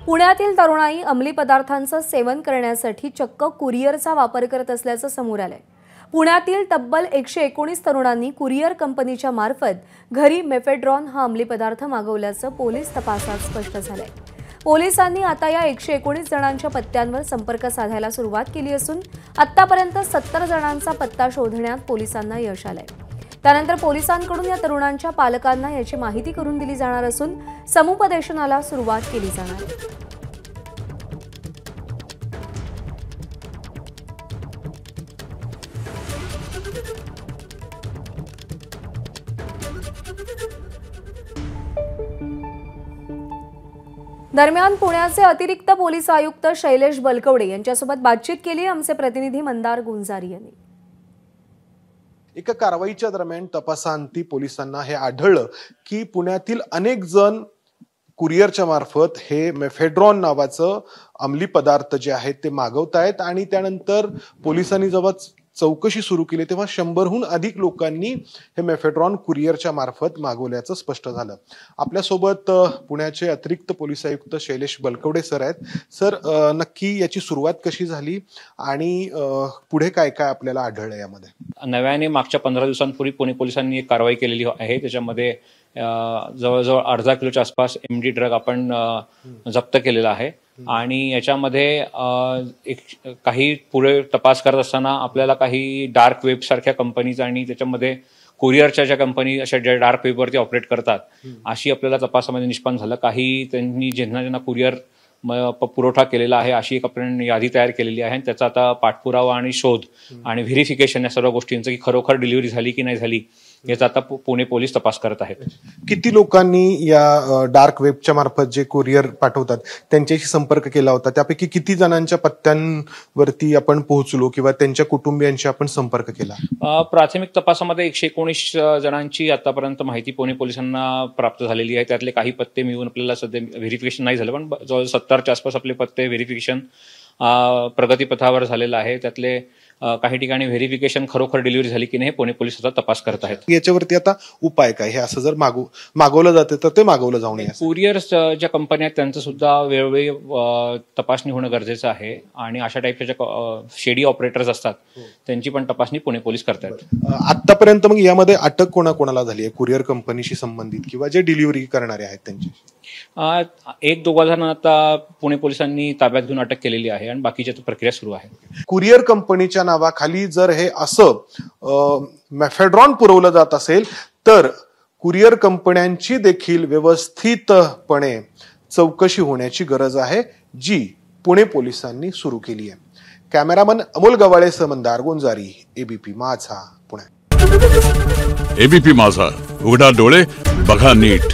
पुण्यातील तरुणाई अंमली पदार्थांचं सेवन करण्यासाठी चक्क कुरिअरचा वापर करत असल्याचं समोर आलंय। पुण्यातील तब्बल 119 तरुणांनी कुरिअर कंपनीच्या मार्फत घरी मेफेड्रॉन हा अंमली पदार्थ मागवल्याचं पोलीस तपासात स्पष्ट झालंय। पोलिसांनी आता या 119 जणांच्या पत्त्यांवर संपर्क साधायला सुरुवात केली असून आतापर्यंत 70 जणांचा पत्ता शोधण्यात पोलिसांना यश आलंय। त्यानंतर पोलिसांकडून या तरुणांच्या पालकांना याची माहिती करून दिली जाणार असून समुपदेशनाला सुरुवात केली जाणार आहे। दरम्यान पुण्याचे अतिरिक्त पोलीस आयुक्त शैलेश बलकवडे यांच्यासोबत बातचीत केली आमचे प्रतिनिधी मंदार गुंजारी यांनी। एका कारवाईच्या दरम्यान तपासांती पोलिसांना हे आढळलं की पुण्यातील अनेक जण कुरिअरच्या मार्फत हे मेफेड्रॉन नावाचं अंमली पदार्थ जे आहेत ते मागवतायत आणि त्यानंतर पोलिसांनी जेव्हा चौकशी सुरू केली तेव्हा 100हून अधिक लोकांनी हे मेफेड्रॉन कुरिअरच्या मार्फत मागवल्याचं स्पष्ट झालं। आपल्यासोबत पुण्याचे अतिरिक्त पोलीस आयुक्त शैलेश बलकवडे सर आहेत। सर, नक्की याची सुरुवात कशी झाली आणि पुढे काय काय आपल्याला आढळलं यामध्ये? नव्याने मागच्या 15 दिवसांपूर्वी पुणे पोलिसांनी एक कारवाई केलेली आहे। त्याच्यामध्ये जवळजवळ अर्धा किलोच्या आसपास एमडी ड्रग आपण जप्त केलेला आहे आणि याच्यामध्ये काही पुढे तपास करत असताना आपल्याला काही डार्क वेब सारख्या कंपनीज आणि त्याच्यामध्ये कुरिअरच्या ज्या कंपनी अशा ज्या डार्क वेबवरती ऑपरेट करतात अशी आपल्याला तपासामध्ये निष्पन्न झालं। काही त्यांनी ज्यांना कुरिअर पुरवठा केलेला आहे अशी एक आपण यादी तयार केलेली आहे आणि त्याचा आता पाठपुरावा आणि शोध आणि व्हेरिफिकेशन या सर्व गोष्टींचं की खरोखर डिलिव्हरी झाली की नाही झाली याचा आता पुणे पोलीस तपास करत आहेत। किती लोकांनी या डार्क वेबच्या मार्फत जे कुरिअर पाठवतात त्यांच्याशी संपर्क केला होता? त्यापैकी किती जणांच्या पत्त्यांवरती आपण पोहोचलो किंवा त्यांच्या कुटुंबियांशी आपण संपर्क केला? प्राथमिक तपासामध्ये 119 जणांची आतापर्यंत माहिती पुणे पोलिसांना प्राप्त झालेली आहे। त्यातले काही पत्ते मिळून आपल्याला सध्या व्हेरिफिकेशन नाही झालं, पण जवळ 70च्या आसपास आपले पत्ते व्हेरिफिकेशन प्रगतीपथावर झालेलं आहे। त्यातले काही ठिकाणी व्हेरिफिकेशन खरोखर डिलिव्हरी झाली की नाही पुणे पोलीस आता तपास करत आहेत। याच्यावरती आता उपाय काय? हे असं जर मागवलं जाते तर ते मागवलं जाऊ नये। कुरिअर ज्या कंपन्या आहेत त्यांचं सुद्धा वेळोवेळी तपासणी होणं गरजेचं आहे आणि अशा टाईपच्या ज्या शेडी ऑपरेटर्स असतात त्यांची पण तपासणी पुणे पोलीस करतायत। आतापर्यंत मग यामध्ये अटक कोणाकोणाला झाली आहे कुरिअर कंपनीशी संबंधित किंवा जे डिलिव्हरी करणारे आहेत त्यांची? 1-2 जण आता पुणे पोलिसांनी ताब्यात घेऊन अटक केलेली आहे आणि बाकीच्या प्रक्रिया सुरू आहे। कुरिअर कंपनीच्या नावाखाली जर हे असं मेफेड्रॉन पुरवलं जात असेल तर कुरिअर कंपन्यांची देखील व्यवस्थितपणे चौकशी होण्याची गरज आहे, जी पुणे पोलिसांनी सुरू केली आहे। कॅमेरामन अमोल गवाळेसह मंदार गुंजारी, एबीपी माझा, पुणे। एबीपी माझा, उघडा डोळे बघा नीट।